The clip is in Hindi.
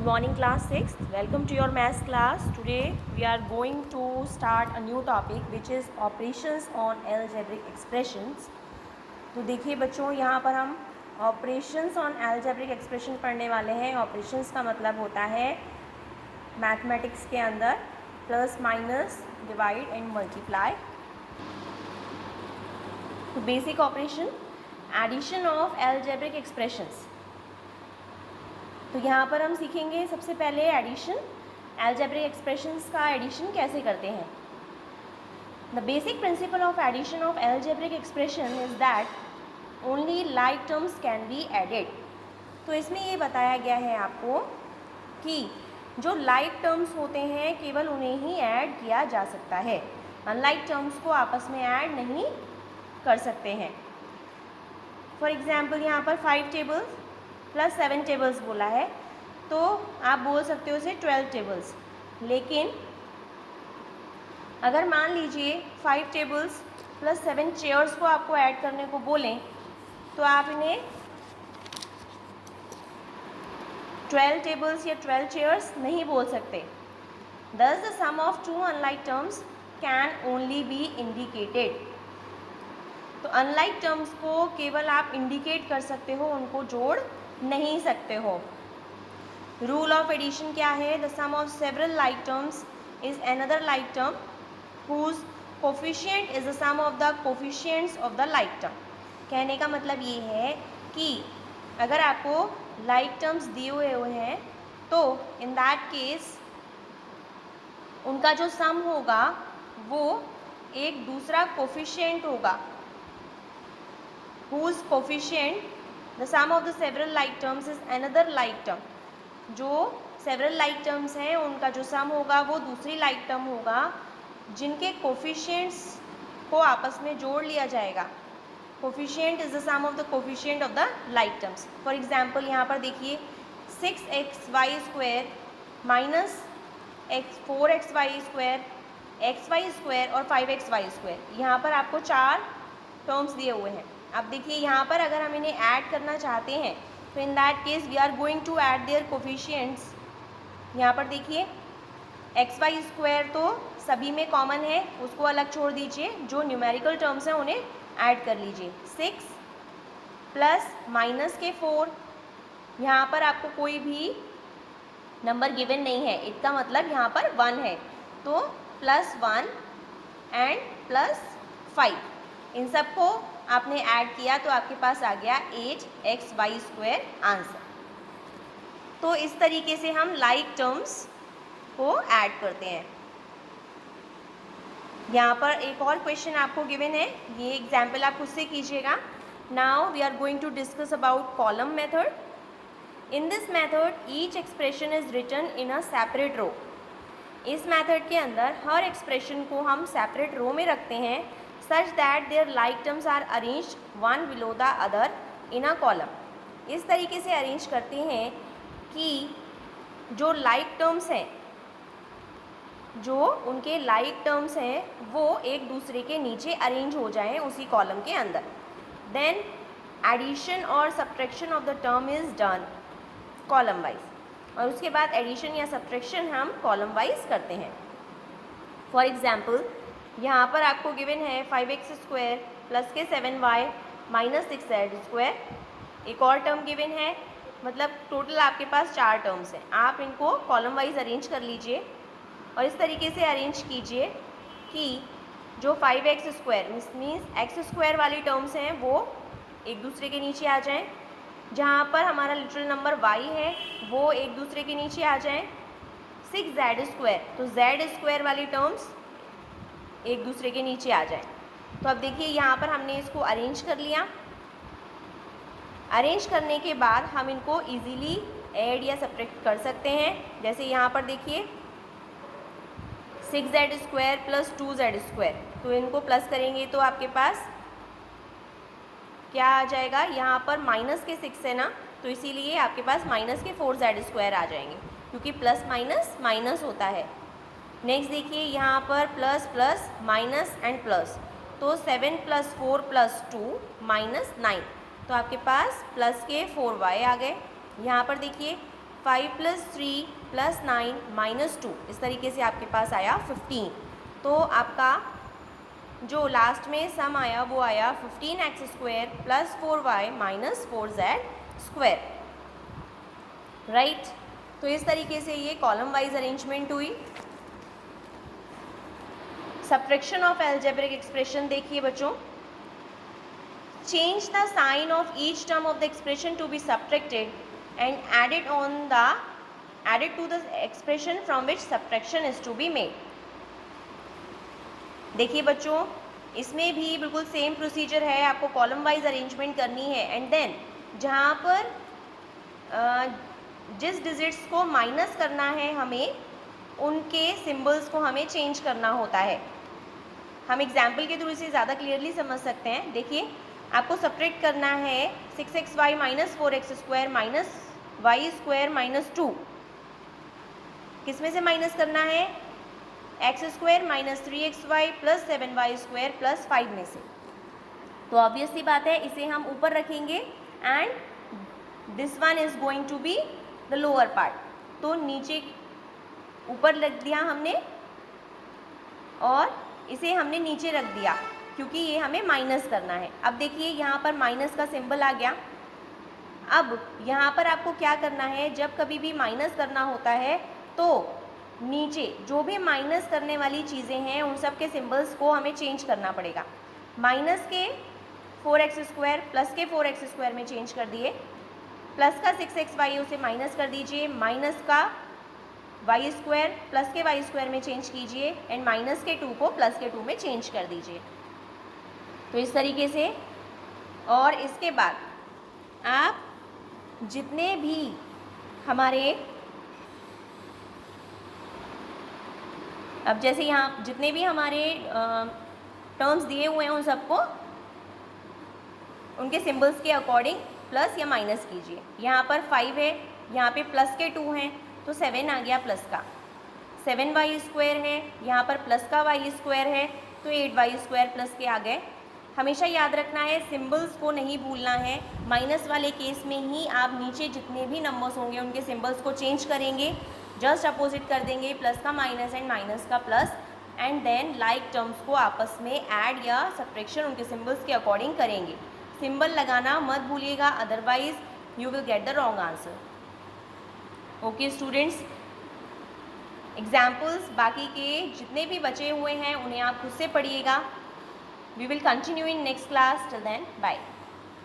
Good morning class 6th. Welcome to your maths class. Today we are going to start a new topic which is operations on algebraic expressions. तो देखिए बच्चों यहाँ पर हम ऑपरेशंस ऑन algebraic expression पढ़ने वाले हैं. ऑपरेशंस का मतलब होता है मैथमेटिक्स के अंदर plus minus divide and multiply. तो basic operation addition of algebraic expressions. तो यहाँ पर हम सीखेंगे सबसे पहले एडिशन. अलजेब्रिक एक्सप्रेशंस का एडिशन कैसे करते हैं. The basic principle of addition of algebraic expression is that only like terms can be added. तो इसमें ये बताया गया है आपको कि जो लाइक टर्म्स होते हैं केवल उन्हें ही ऐड किया जा सकता है, अनलाइक टर्म्स को आपस में ऐड नहीं कर सकते हैं. फॉर एग्जाम्पल यहाँ पर 5 टेबल्स प्लस 7 टेबल्स बोला है तो आप बोल सकते हो इसे 12 टेबल्स. लेकिन अगर मान लीजिए 5 टेबल्स प्लस 7 चेयर्स को आपको ऐड करने को बोलें तो आप इन्हें 12 टेबल्स या 12 चेयर्स नहीं बोल सकते. Thus the sum of two unlike terms can only be indicated. तो अनलाइक टर्म्स को केवल आप इंडिकेट कर सकते हो, उनको जोड़ नहीं सकते हो. रूल ऑफ एडिशन क्या है. The sum of several like terms is another like term whose coefficient is the sum of the coefficients of the like term. कहने का मतलब ये है कि अगर आपको लाइक टर्म्स दिए हुए हैं तो इन दैट केस उनका जो सम होगा वो एक दूसरा कोफिशिएंट होगा. whose coefficient the sum of the several like terms is another like term. जो several like terms हैं उनका जो sum होगा वो दूसरी like term होगा जिनके coefficients को आपस में जोड़ लिया जाएगा. coefficient is the sum of the coefficient of the like terms. for example यहाँ पर देखिए 6xy square minus 4xy square, xy square और 5xy square. यहाँ पर आपको 4 टर्म्स दिए हुए हैं. अब देखिए यहाँ पर अगर हम इन्हें ऐड करना चाहते हैं तो in that case we are going to add their coefficients. यहाँ पर देखिए एक्स वाई स्क्वायर तो सभी में कॉमन है, उसको अलग छोड़ दीजिए. जो न्यूमेरिकल टर्म्स हैं उन्हें ऐड कर लीजिए. 6 प्लस माइनस के 4. यहाँ पर आपको कोई भी नंबर गिवन नहीं है, इसका मतलब यहाँ पर 1 है. तो प्लस 1 एंड प्लस 5 इन सबको आपने ऐड किया तो आपके पास आ गया 8xy स्क्वायर आंसर. तो इस तरीके से हम लाइक टर्म्स को ऐड करते हैं. यहाँ पर एक और क्वेश्चन आपको गिवन है, ये एग्जाम्पल आप खुद से कीजिएगा. Now we are going to discuss about column method. In this method each expression is written in a separate row. इस मेथड के अंदर हर एक्सप्रेशन को हम सेपरेट रो में रखते हैं such that their like terms are arranged one below the other in a column. इस तरीके से अरेंज करते हैं कि जो लाइक टर्म्स हैं, जो उनके लाइक टर्म्स हैं वो एक दूसरे के नीचे अरेंज हो जाएं उसी कॉलम के अंदर. देन एडिशन और subtraction of the term is done column wise, और उसके बाद एडिशन या सब्ट्रैक्शन हम कॉलम वाइज करते हैं. फॉर एग्जाम्पल यहाँ पर आपको गिवन है 5x स्क्वायर प्लस के 7y माइनस 6z स्क्वायर. एक और टर्म गिवन है, मतलब टोटल आपके पास 4 टर्म्स हैं. आप इनको कॉलम वाइज अरेंज कर लीजिए और इस तरीके से अरेंज कीजिए कि जो 5x square means x square वाली टर्म्स हैं वो एक दूसरे के नीचे आ जाएं. जहाँ पर हमारा लिटरल नंबर y है वो एक दूसरे के नीचे आ जाएं. 6z स्क्वायर तो z स्क्वायर वाली टर्म्स एक दूसरे के नीचे आ जाए. तो अब देखिए यहाँ पर हमने इसको अरेंज कर लिया. अरेंज करने के बाद हम इनको इजीली ऐड या सब्ट्रैक्ट कर सकते हैं. जैसे यहाँ पर देखिए 6z square plus 2z square, तो इनको प्लस करेंगे तो आपके पास क्या आ जाएगा. यहाँ पर माइनस के 6 है ना, तो इसीलिए आपके पास माइनस के 4z स्क्वायर आ जाएंगे क्योंकि प्लस माइनस माइनस होता है. नेक्स्ट देखिए यहाँ पर plus plus minus and plus, तो 7 प्लस 4 प्लस 2 माइनस 9, तो आपके पास प्लस के 4y आ गए. यहाँ पर देखिए 5 + 3 + 9 - 2, इस तरीके से आपके पास आया 15। तो आपका जो लास्ट में सम आया वो आया 15x² + 4y - 4z², राइट। तो इस तरीके से ये कॉलम वाइज अरेंजमेंट हुई। सब्ट्रैक्शन ऑफ एल्जेब्रिक एक्सप्रेशन देखिए बच्चों, change the sign of each term of the expression to be subtracted and added to the expression from which subtraction is to be made। देखिए बच्चों, इसमें भी बिल्कुल सेम प्रोसीजर है, आपको कॉलम वाइज अरेंजमेंट करनी है एंड देन जहाँ पर जिस डिजिट्स को माइनस करना है हमें उनके सिंबल्स को हमें चेंज करना होता है। हम एग्जाम्पल के थ्रू इसे ज़्यादा क्लियरली समझ सकते हैं। देखिए, आपको सब्ट्रैक्ट करना है 6xy - 4x² - y² - 2, किस में से माइनस करना है? x² - 3xy + 7y² + 5 में से। तो ऑब्वियस सी बात है, इसे हम ऊपर रखेंगे and this one is going to be the lower part. तो नीचे ऊपर रख दिया हमने और इसे हमने नीचे रख दिया क्योंकि ये हमें माइनस करना है। अब देखिए यहाँ पर माइनस का सिंबल आ गया। अब यहाँ पर आपको क्या करना है, जब कभी भी माइनस करना होता है तो नीचे जो भी माइनस करने वाली चीज़ें हैं उन सब के सिंबल्स को हमें चेंज करना पड़ेगा। माइनस के 4x² प्लस के 4x² में चेंज कर दिए, प्लस का 6xy उसे माइनस कर दीजिए, माइनस का y² प्लस के y² में चेंज कीजिए एंड माइनस के 2 को प्लस के 2 में चेंज कर दीजिए। तो इस तरीके से, और इसके बाद आप जितने भी हमारे, अब जैसे यहाँ जितने भी हमारे टर्म्स दिए हुए हैं उन सबको उनके सिंबल्स के अकॉर्डिंग प्लस या माइनस कीजिए। यहाँ पर 5 है, यहाँ पे प्लस के 2 हैं तो 7 आ गया प्लस का, 7y² है, यहाँ पर प्लस का y² है तो 8y² प्लस के आ गए। हमेशा याद रखना है, सिंबल्स को नहीं भूलना है। माइनस वाले केस में ही आप नीचे जितने भी नंबर्स होंगे उनके सिंबल्स को चेंज करेंगे, जस्ट अपोजिट कर देंगे, प्लस का माइनस एंड माइनस का plus, and then like terms को आपस में ऐड या सब्ट्रैक्शन उनके सिंबल्स के अकॉर्डिंग करेंगे। सिंबल लगाना मत भूलिएगा, otherwise you will get the wrong answer. Okay students, examples बाकी के जितने भी बचे हुए हैं उन्हें आप खुद से पढ़िएगा। We will continue in next class. Till then, bye.